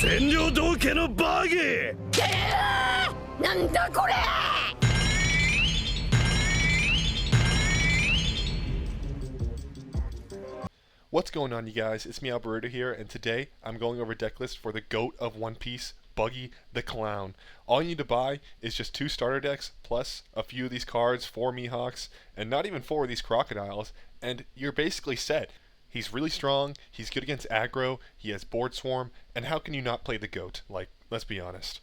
占領道家のバギー。なんだこれ。What's going on, you guys? It's me, Alberto here, and today I'm going over Decklist for the GOAT of One Piece, Buggy the Clown. All you need to buy is just 2 starter decks, plus a few of these cards, 4 Mihawks, and not even 4 of these crocodiles, and you're basically set. He's really strong, he's good against aggro, he has board swarm, and how can you not play the GOAT? Like, let's be honest.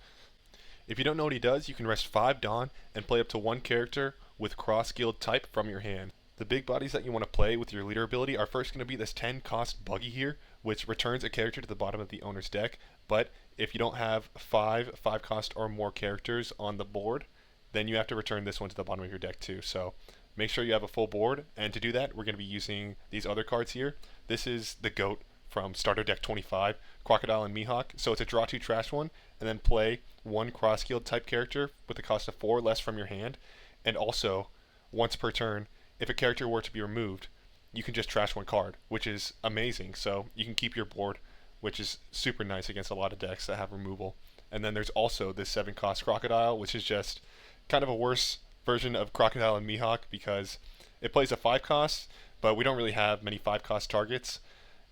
If you don't know what he does, you can rest 5 Dawn and play up to 1 character with cross-guild type from your hand. The big bodies that you want to play with your leader ability are first going to be this 10 cost Buggy here, which returns a character to the bottom of the owner's deck, but if you don't have 5 cost or more characters on the board, then you have to return this one to the bottom of your deck too. So make sure you have a full board, and to do that, we're going to be using these other cards here. This is the GOAT from starter deck 25, Crocodile and Mihawk. So it's a draw 2 trash one, and then play 1 cross-guild type character with a cost of 4 less from your hand, and also, once per turn, if a character were to be removed, you can just trash 1 card, which is amazing. So you can keep your board, which is super nice against a lot of decks that have removal. And then there's also this 7 cost Crocodile, which is just kind of a worse version of Crocodile and Mihawk because it plays a 5 cost, but we don't really have many 5 cost targets.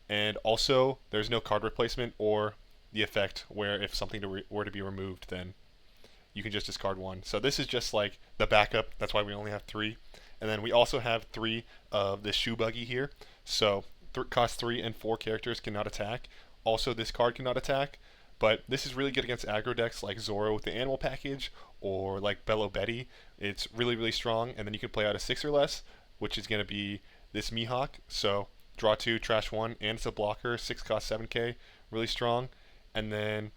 And also, there's no card replacement or the effect where if something were to be removed, then you can just discard 1. So this is just like the backup. That's why we only have 3. And then we also have 3 of the Shoe Buggy here. So cost 3 and 4 characters cannot attack. Also, this card cannot attack. But this is really good against aggro decks like Zoro with the Animal Package or like Bello Betty. It's really, really strong. And then you can play out a 6 or less, which is going to be this Mihawk. So draw 2, trash 1, and it's a blocker. 6 cost 7k, really strong. And then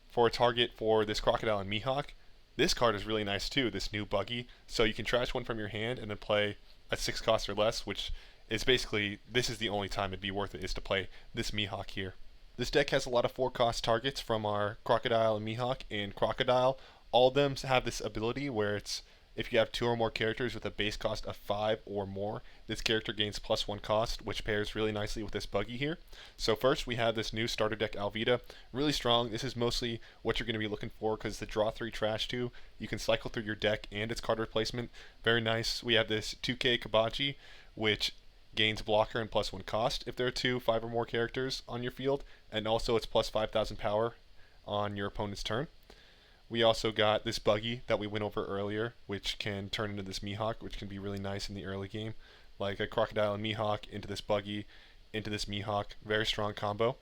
for a target for this Crocodile and Mihawk, this card is really nice too, this new Buggy. So you can trash 1 from your hand and then play a 6 cost or less, which is basically, this is the only time it'd be worth it, is to play this Mihawk here. This deck has a lot of 4 cost targets from our Crocodile and Mihawk and Crocodile. All of them have this ability where it's, if you have 2 or more characters with a base cost of 5 or more, this character gains +1 cost, which pairs really nicely with this Buggy here. So first we have this new starter deck Alvida, really strong. This is mostly what you're going to be looking for because the draw 3 trash 2, you can cycle through your deck and its card replacement. Very nice. We have this 2k Kabaji, which gains blocker and +1 cost if there are 2, 5 or more characters on your field, and also it's +5,000 power on your opponent's turn. We also got this Buggy that we went over earlier, which can turn into this Mihawk, which can be really nice in the early game. Like a Crocodile and Mihawk into this Buggy, into this Mihawk. Very strong combo.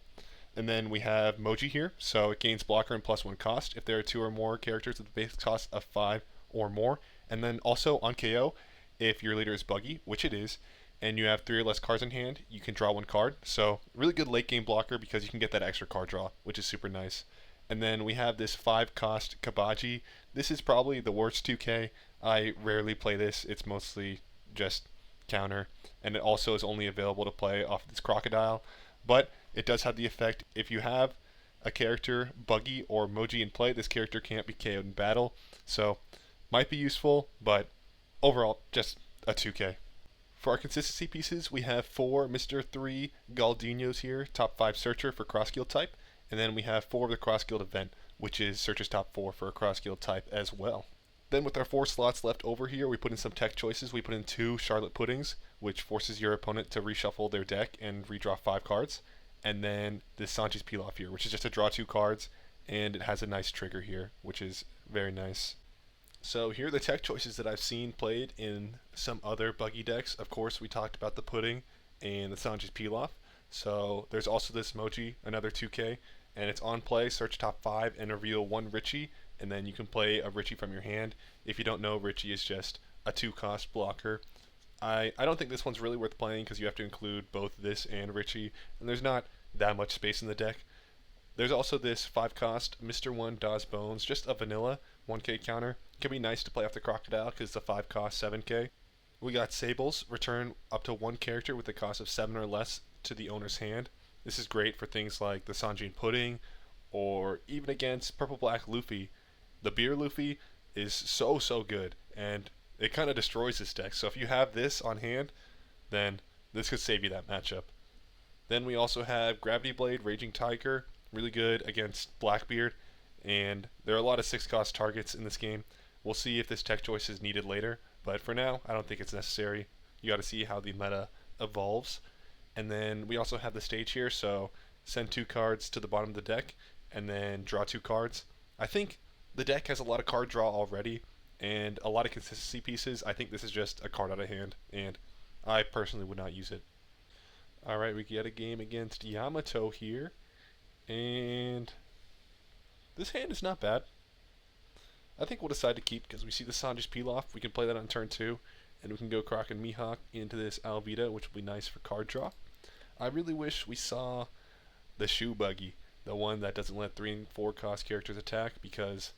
And then we have Moji here, so it gains blocker and +1 cost if there are 2 or more characters with a base cost of 5 or more. And then also on KO, if your leader is Buggy, which it is, and you have 3 or less cards in hand, you can draw 1 card. So really good late game blocker because you can get that extra card draw, which is super nice. And then we have this 5 cost Kabaji. This is probably the worst 2k. I rarely play this. It's mostly just counter. And it also is only available to play off this Crocodile. But it does have the effect, if you have a character, Buggy or Moji in play, this character can't be KO'd in battle. So, might be useful, but overall, just a 2k. For our consistency pieces, we have 4 Mr. 3 Galdinos here, top 5 searcher for cross-guild type. And then we have 4 of the cross-guild event, which is Searcher's top 4 for a cross-guild type as well. Then with our 4 slots left over here, we put in some tech choices. We put in 2 Charlotte Puddings, which forces your opponent to reshuffle their deck and redraw 5 cards. And then this Sanji's Pilaf here, which is just to draw 2 cards, and it has a nice trigger here, which is very nice. So here are the tech choices that I've seen played in some other Buggy decks. Of course, we talked about the Pudding and the Sanji's Pilaf. So there's also this Moji, another 2k, and it's on play, search top 5 and reveal 1 Richie, and then you can play a Richie from your hand. If you don't know, Richie is just a 2 cost blocker. I don't think this one's really worth playing because you have to include both this and Richie, and there's not that much space in the deck. There's also this 5 cost Mr. 1 Dawes Bones, just a vanilla 1k counter. It can be nice to play off the Crocodile because it's a 5 cost 7k. We got Sables, return up to 1 character with a cost of 7 or less to the owner's hand. This is great for things like the Sanji Pudding, or even against Purple Black Luffy. The Beer Luffy is so good, and it kind of destroys this deck. So if you have this on hand, then this could save you that matchup. Then we also have Gravity Blade, Raging Tiger, really good against Blackbeard, and there are a lot of 6-cost targets in this game. We'll see if this tech choice is needed later, but for now, I don't think it's necessary. You got to see how the meta evolves. And then we also have the stage here, so send 2 cards to the bottom of the deck, and then draw 2 cards. I think the deck has a lot of card draw already, and a lot of consistency pieces. I think this is just a card out of hand, and I personally would not use it. Alright, we get a game against Yamato here, and this hand is not bad. I think we'll decide to keep because we see the Sanji's Pilaf. We can play that on turn 2, and we can go Croc and Mihawk into this Alvida, which will be nice for card draw. I really wish we saw the Shoe Buggy, the one that doesn't let 3 and 4 cost characters attack, because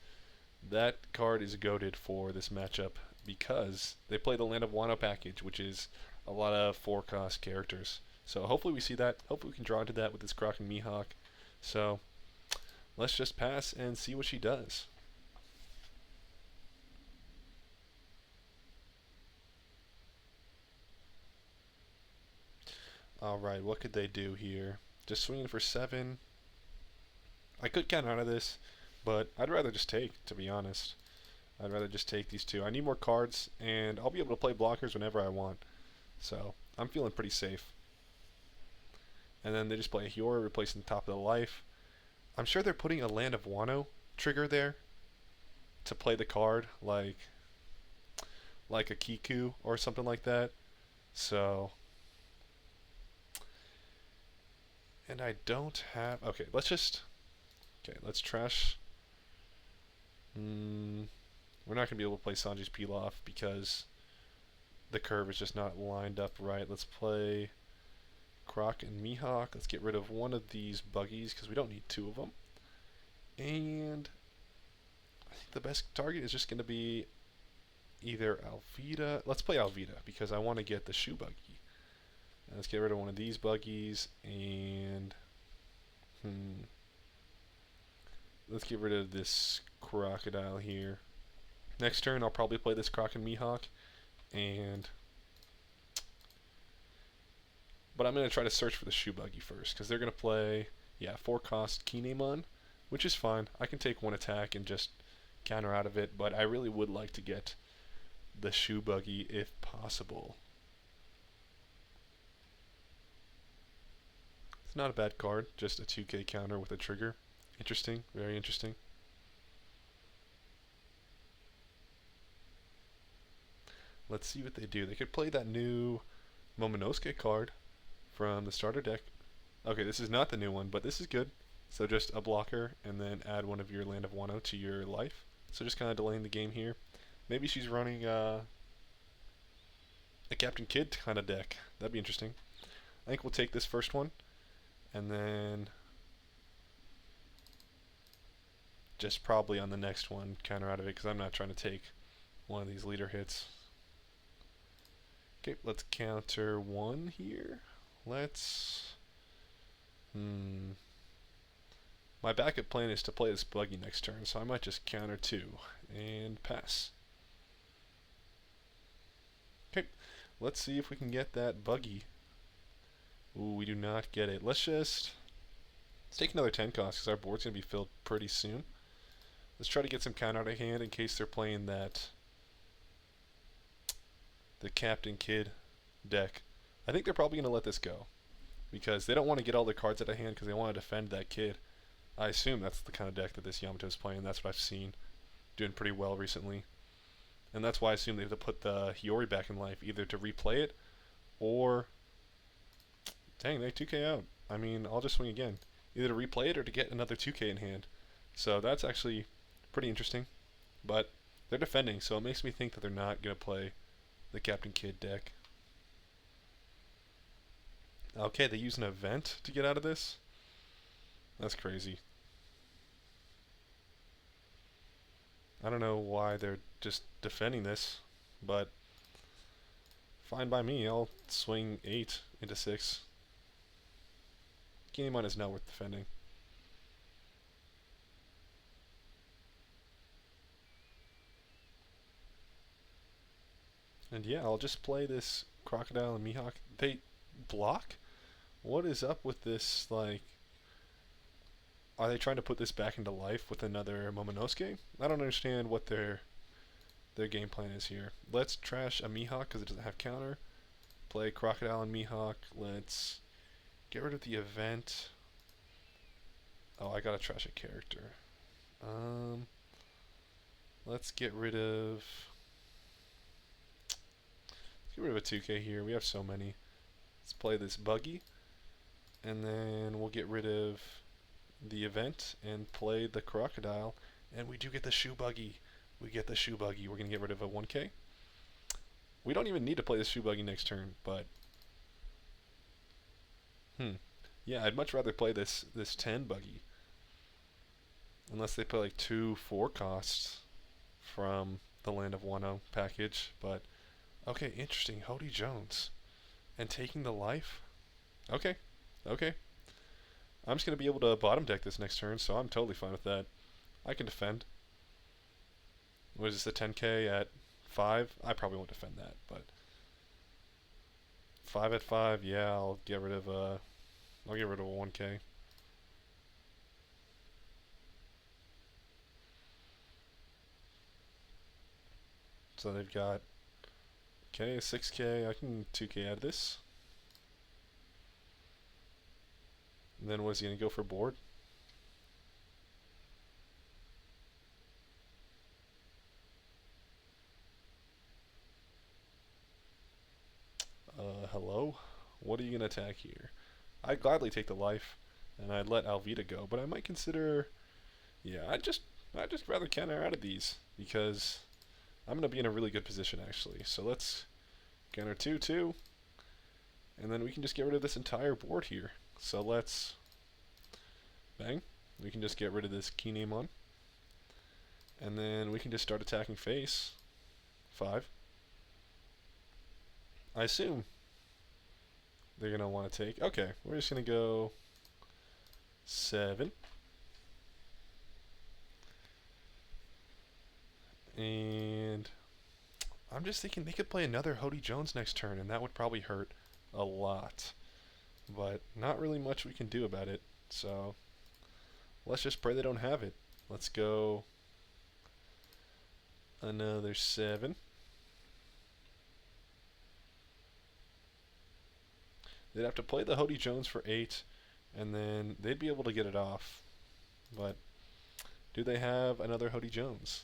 that card is goated for this matchup because they play the Land of Wano package, which is a lot of 4 cost characters. So hopefully we see that. Hopefully we can draw into that with this Croc and Mihawk. So let's just pass and see what she does. Alright, what could they do here? Just swinging for 7. I could count out of this, but I'd rather just take, to be honest. I'd rather just take these 2. I need more cards, and I'll be able to play blockers whenever I want. So I'm feeling pretty safe. And then they just play a Hiyori, replacing the top of the life. I'm sure they're putting a Land of Wano trigger there to play the card, like a Kiku or something like that. So, and I don't have. Okay, let's trash. We're not gonna be able to play Sanji's Pilaf because the curve is just not lined up right. Let's play Croc and Mihawk. Let's get rid of one of these Buggies because we don't need 2 of them. And I think the best target is just going to be either Alvida. Let's play Alvida because I want to get the Shoe Buggy. And let's get rid of one of these Buggies and let's get rid of this Crocodile here. Next turn I'll probably play this Croc and Mihawk, but I'm going to try to search for the Shoe Buggy first, because they're going to play, 4-cost Kinemon, which is fine. I can take 1 attack and just counter out of it, but I really would like to get the Shoe Buggy if possible. It's not a bad card, just a 2k counter with a trigger. Interesting, very interesting. Let's see what they do. They could play that new Momonosuke card from the starter deck. Okay, this is not the new one, but this is good. So just a blocker and then add one of your Land of Wano to your life. So just kind of delaying the game here. Maybe she's running a Captain Kidd kind of deck. That'd be interesting. I think we'll take this first one and then just probably on the next one counter out of it because I'm not trying to take one of these leader hits. Okay, let's counter 1 here. Let's my backup plan is to play this Buggy next turn, so I might just counter 2 and pass. Okay, let's see if we can get that Buggy. Ooh, we do not get it. Let's take another 10 costs because our board's going to be filled pretty soon. Let's try to get some counter out of hand in case they're playing the Captain Kidd deck. I think they're probably going to let this go because they don't want to get all their cards out of hand because they want to defend that Kidd. I assume that's the kind of deck that this Yamato is playing. That's what I've seen doing pretty well recently. And that's why I assume they have to put the Hiyori back in life, either to replay it or... Dang, they 2k out. I mean, I'll just swing again. Either to replay it or to get another 2k in hand. So that's actually pretty interesting. But they're defending, so it makes me think that they're not going to play the Captain Kidd deck. Okay, they use an event to get out of this? That's crazy. I don't know why they're just defending this, but fine by me. I'll swing 8 into 6. Kinemon is not worth defending. And yeah, I'll just play this Crocodile and Mihawk. They block? What is up with this, like... Are they trying to put this back into life with another Momonosuke? I don't understand what their game plan is here. Let's trash a Mihawk because it doesn't have counter. Play Crocodile and Mihawk. Let's get rid of the event. Oh, I gotta trash a character. Let's get rid of... Let's get rid of a 2K here. We have so many. Let's play this Buggy. And then we'll get rid of the event and play the Crocodile. And we do get the Shoe Buggy. We get the Shoe Buggy. We're going to get rid of a 1K. We don't even need to play the Shoe Buggy next turn, but... Yeah, I'd much rather play this 10 Buggy. Unless they play like 2 4 costs from the Land of Wano package. But, okay, interesting. Hody Jones. And taking the life? Okay, okay. I'm just going to be able to bottom deck this next turn, so I'm totally fine with that. I can defend. What is this, the 10k at 5? I probably won't defend that, but 5 at 5, yeah, I'll get rid of a 1k. So they've got okay, a 6k. I can 2k out of this. And then what is he gonna go for board? Hello? What are you gonna attack here? I'd gladly take the life, and I'd let Alvita go, but I might consider... Yeah, I'd just rather counter out of these, because I'm gonna be in a really good position, actually. So let's counter 2-2, and then we can just get rid of this entire board here. So let's... Bang. We can just get rid of this Kinemon. And then we can just start attacking face. 5. I assume they're going to want to take... Okay, we're just going to go 7. And I'm just thinking they could play another Hody Jones next turn, and that would probably hurt a lot. But not really much we can do about it, so let's just pray they don't have it. Let's go another 7. They'd have to play the Hody Jones for 8, and then they'd be able to get it off. But do they have another Hody Jones?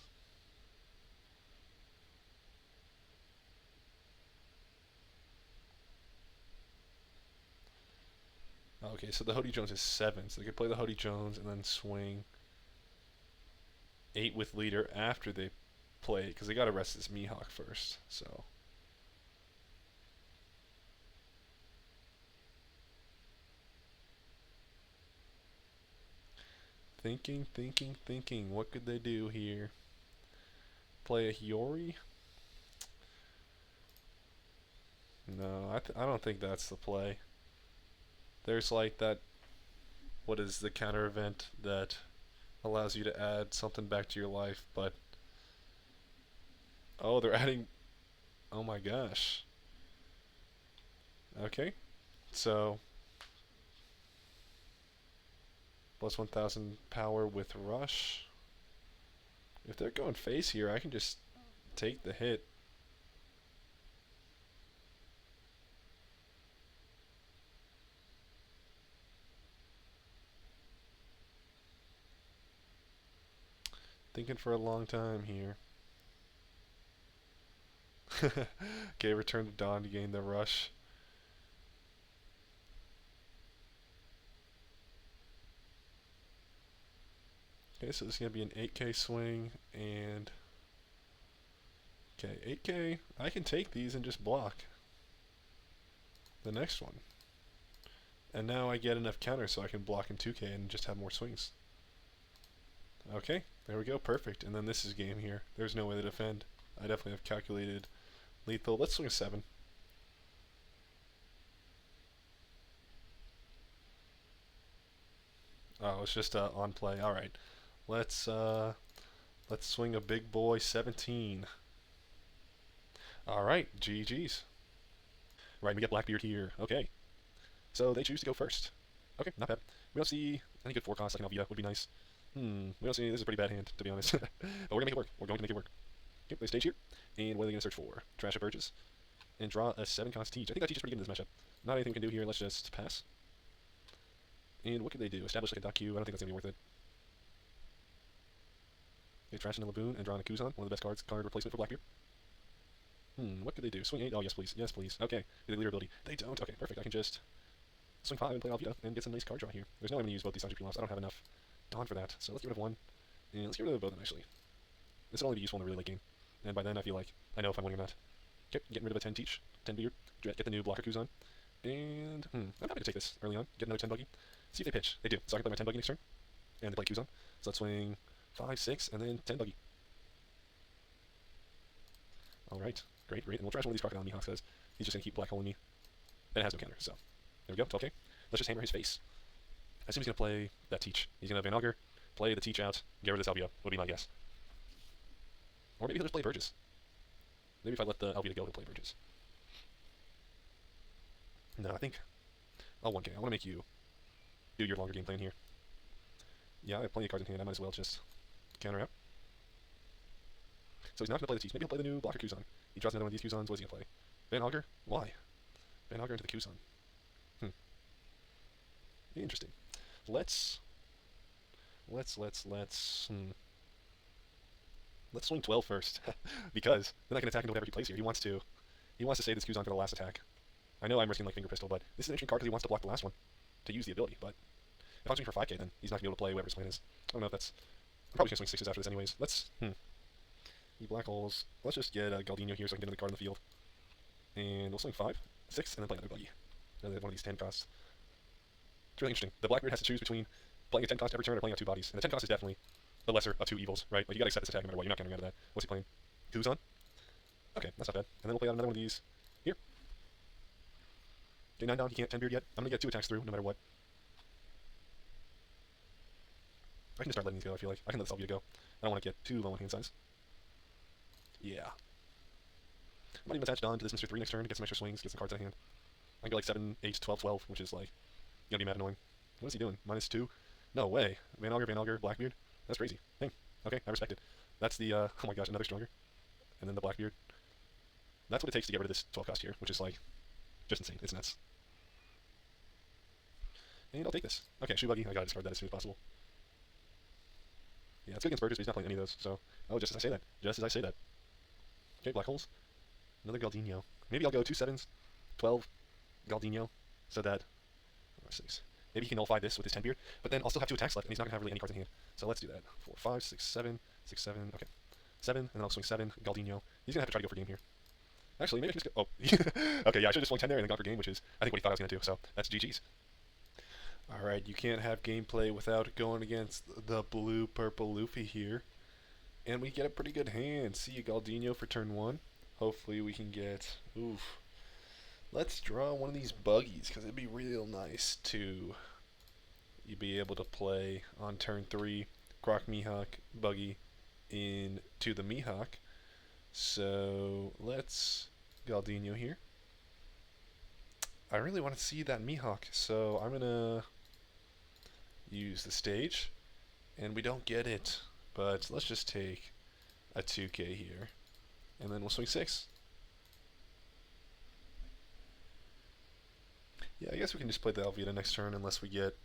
Okay, so the Hody Jones is 7, so they could play the Hody Jones and then swing 8 with leader after they play it, because they got to rest this Mihawk first. So thinking. What could they do here? Play a Hiyori? No, I don't think that's the play. There's like that, what is the counter event that allows you to add something back to your life, but oh, they're adding, oh my gosh. Okay, so plus 1000 power with rush. If they're going face here, I can just take the hit. Thinking for a long time here. Okay, return to Dawn to gain the rush. Okay, so this is going to be an 8k swing, and... Okay, 8k, I can take these and just block the next one. And now I get enough counter so I can block in 2k and just have more swings. Okay, there we go, perfect. And then this is game here. There's no way to defend. I definitely have calculated lethal. Let's swing a 7. Oh, it's just on play. All right, let's swing a big boy 17. All right, GG's. Right, we get BlackBeard here. Okay, So they choose to go first. Okay, not bad. We don't see any good forecast, like an Alvita would be nice. We don't see, this is a pretty bad hand, to be honest. But we're gonna make it work. We're going to make it work. Okay, they stage here. And what are they gonna search for? Trash up Burgess. And draw a 7 cost Teach. I think that Teach is pretty good in this matchup. Not anything we can do here, let's just pass. And what could they do? Establish like a Duck Q. I don't think that's gonna be worth it. Okay, trash into Laboon and drawing a Kuzan, one of the best card replacement for Blackbeard. What could they do? Swing 8? Oh, yes, please. Yes, please. Okay. Do they clear ability? They don't. Okay, perfect. I can just swing 5 and play Alvita and get some nice card draw here. There's no way I'm going to use both these GP lofts. I don't have enough Dawn for that. So let's get rid of one. And let's get rid of both of them, actually. This will only be useful in the really late game. And by then, I feel like I know if I'm winning or not. Okay, getting rid of a 10 Teach. 10 Beard. Get the new blocker Kuzan. And, I'm happy to take this early on. Get another 10 Buggy. See if they pitch. They do. So I can play my 10 Buggy next turn. And they play Kuzan. So let's swing 5, 6, and then 10 Buggy. Alright. Great. And we'll trash one of these Crocodile Mihawks because he's just going to keep black holing me. And it has no counter, so. There we go, 12k. Let's just hammer his face. I assume he's going to play that Teach. He's going to Van Augur, play the Teach out, get rid of this Alvita, would be my guess. Or maybe he'll just play Burgess. Maybe if I let the Alvita go, he'll play Burgess. No, I think I'll 1k. I want to make you do your longer game plan here. Yeah, I have plenty of cards in hand. I might as well just counter out. So he's not going to play the Teach. Maybe he'll play the new blocker Kuzan. He draws another one of these Kuzans. What is he going to play? Van Augur? Why? Van Augur into the Kuzan. Interesting. Let's swing 12 first. Because then I can attack into whatever he plays here. He wants to save this Kuzan for the last attack. I know I'm risking like Finger Pistol, but this is an interesting card because he wants to block the last one to use the ability, but if I'm swinging for 5k then he's not going to be able to play whatever his plan is. I don't know if that's... I'm probably going to swing 6s after this anyways. Let's... He black holes. Let's just get Galdino here so I can get another card in the field. And we'll swing 5, 6, and then play another Buggy. Another one of these 10 costs. It's really interesting. The Blackbeard has to choose between playing a 10 cost every turn or playing out 2 bodies. And the 10 cost is definitely the lesser of 2 evils, right? Like, you gotta accept this attack no matter what. You're not countering out of that. What's he playing? Kuzan? Okay, that's not bad. And then we'll play out another one of these here. Okay, 9 down. He can't 10 Beard yet. I'm gonna get 2 attacks through no matter what. I can just start letting these go, I feel like. I can let this Alvita go. I don't want to get too low on hand size. Yeah. I might even attach Dawn to this Mr. 3 next turn to get some extra swings, get some cards in hand. I can go like 7, 8, 12, 12, which is like gonna be mad annoying. What is he doing? -2? No way. Van Augur, Blackbeard. That's crazy. Hey, okay, I respect it. That's the, oh my gosh, another stronger. And then the Blackbeard. That's what it takes to get rid of this 12 cost here, which is like, just insane. It's nuts. And I'll take this. Okay, Shoe Buggy, I gotta discard that as soon as possible. Yeah, it's good against Burgess, but he's not playing any of those, so... Oh, just as I say that. Just as I say that. Okay, Black Holes. Another Galdino. Maybe I'll go 2 7s, 12, Galdino, so that... 6. Maybe he can nullify this with his 10 Beard, but then I'll still have 2 attacks left, and he's not going to have really any cards in hand. So let's do that. 4, 5, 6, 7, 6, 7, okay. 7, and then I'll swing 7, Galdino. He's going to have to try to go for game here. Actually, maybe I can just go... Oh, okay, yeah, I should have just swung 10 there and then gone for game, which is, I think, what he thought I was going to do, so that's GG's. Alright, you can't have gameplay without going against the blue-purple Luffy here. And we get a pretty good hand. See you, Galdino, for turn 1. Hopefully we can get... Oof. Let's draw one of these Buggies, because it'd be real nice to be able to play on turn 3 Croc Mihawk Buggy into the Mihawk. So let's Galdino here. I really want to see that Mihawk, so I'm gonna use the stage, and we don't get it, but let's just take a 2k here, and then we'll swing 6. Yeah, I guess we can just play the Alvita next turn unless we get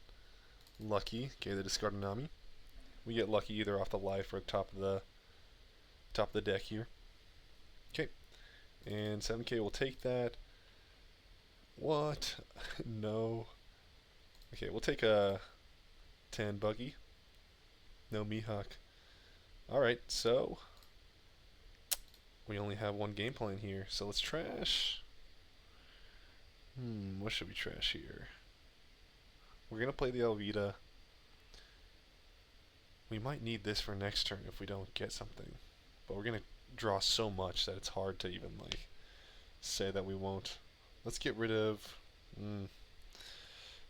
lucky. Okay, the discard Nami. We get lucky either off the life or top of the deck here. Okay, and 7k will take that. What? No. Okay, we'll take a 10 Buggy. No Mihawk. Alright, so we only have one game plan here, so let's trash. What should we trash here? We're gonna play the Alvita. We might need this for next turn if we don't get something. But we're gonna draw so much that it's hard to even like say that we won't. Let's get rid of...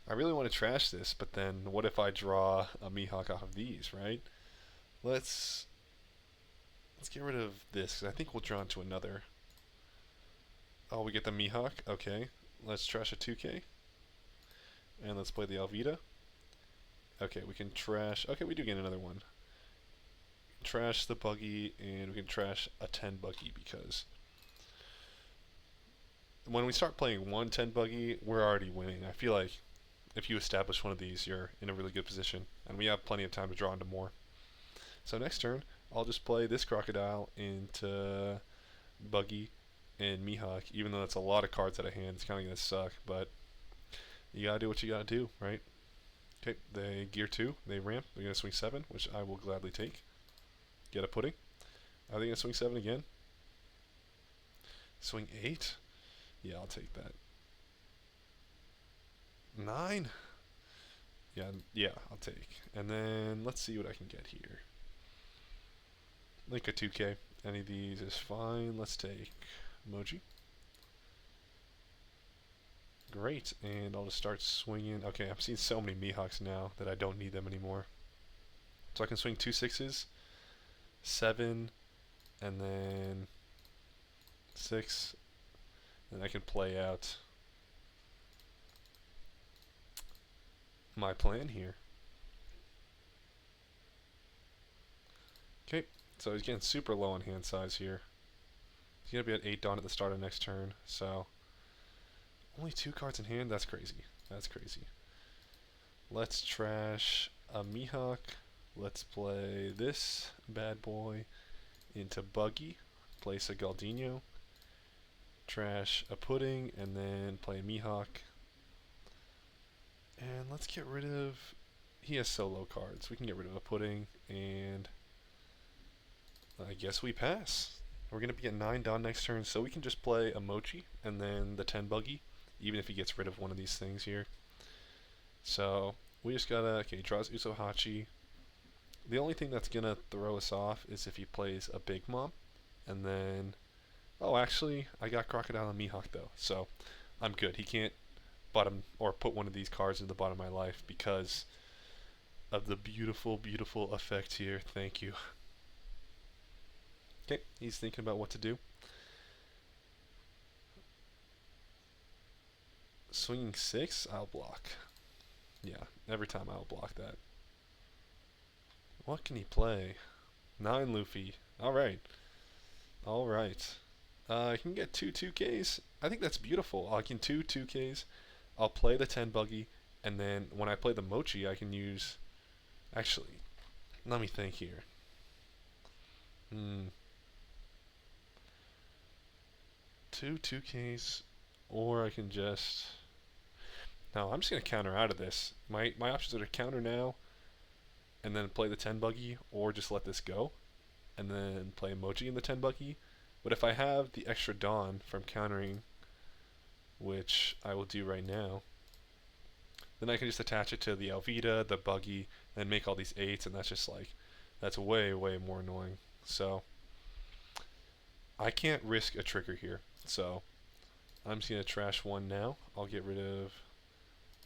I really want to trash this, but then what if I draw a Mihawk off of these, right? Let's get rid of this, because I think we'll draw into another. Oh, we get the Mihawk? Okay. Let's trash a 2k. And let's play the Alvida. Okay, we can trash. Okay, we do get another one. Trash the Buggy, and we can trash a 10 Buggy because when we start playing 110 Buggy, we're already winning. I feel like if you establish one of these, you're in a really good position, and we have plenty of time to draw into more. So next turn, I'll just play this Crocodile into Buggy and Mihawk, even though that's a lot of cards out of hand. It's kind of going to suck, but you got to do what you got to do, right? Okay, they gear 2, they ramp, they're going to swing 7, which I will gladly take. Get a pudding. Are they going to swing 7 again? Swing 8? Yeah, I'll take that. 9? Yeah, I'll take. And then let's see what I can get here. Like a 2K. Any of these is fine. Let's take Emoji. Great, and I'll just start swinging. Okay, I'm seeing so many Mihawks now that I don't need them anymore. So I can swing 2 6s, 7, and then 6, and I can play out my plan here. Okay, so he's getting super low on hand size here. He's going to be at 8 Dawn at the start of next turn, so only 2 cards in hand? That's crazy. That's crazy. Let's trash a Mihawk. Let's play this bad boy into Buggy. Place a Galdino. Trash a Pudding, and then play a Mihawk. And let's get rid of... He has solo cards. We can get rid of a Pudding, and I guess we pass. We're going to be at 9 Dawn next turn, so we can just play a Mochi and then the 10 Buggy, even if he gets rid of one of these things here. So we just gotta... Okay, he draws Usohachi. The only thing that's going to throw us off is if he plays a Big Mom, and then... Oh, actually, I got Crocodile and Mihawk, though, so I'm good. He can't bottom or put one of these cards in the bottom of my life because of the beautiful, beautiful effect here. Thank you. Okay, he's thinking about what to do. Swinging 6, I'll block. Yeah, every time I'll block that. What can he play? 9 Luffy. Alright. Alright. I can get 2 2Ks. I think that's beautiful. I can 2 2Ks. I'll play the 10 Buggy, and then when I play the Mochi, I can use... Actually, let me think here. 2 2Ks, or I can just... No, I'm just going to counter out of this. My options are to counter now, and then play the 10 Buggy, or just let this go, and then play Emoji in the 10 Buggy. But if I have the extra Dawn from countering, which I will do right now, then I can just attach it to the Alvida, the Buggy, and make all these 8s, and that's just like, that's way, way more annoying. So, I can't risk a trigger here. So, I'm just going to trash 1 now. I'll get rid of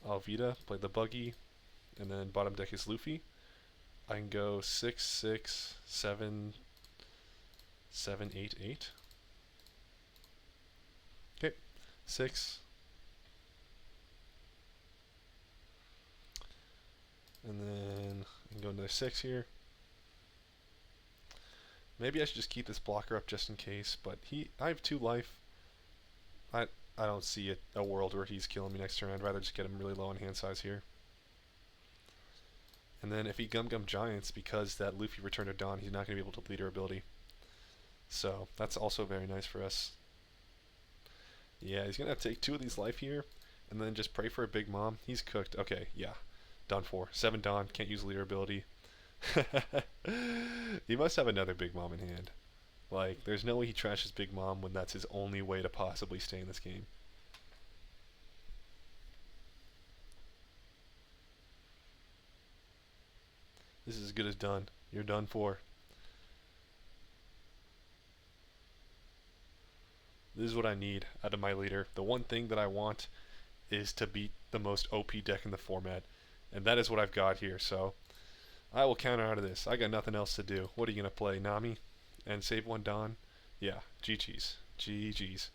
Alvida, play the Buggy, and then bottom deck is Luffy. I can go 6 6 7 7 8 8. Okay, 6. And then I can go another 6 here. Maybe I should just keep this blocker up just in case, but I have 2 life. I don't see a world where he's killing me next turn. I'd rather just get him really low on hand size here. And then if he Gum Gum Giants, because that Luffy returned to Dawn, he's not going to be able to lead our ability. So that's also very nice for us. Yeah, he's going to have to take 2 of these life here, and then just pray for a Big Mom. He's cooked. Okay, yeah. Done for. 7 Dawn, can't use leader ability. He must have another Big Mom in hand. Like, there's no way he trashes Big Mom when that's his only way to possibly stay in this game. This is as good as done. You're done for. This is what I need out of my leader. The one thing that I want is to beat the most OP deck in the format. And that is what I've got here, so I will counter out of this. I got nothing else to do. What are you going to play, Nami? And save 1 Dawn? Yeah, GG's. GG's.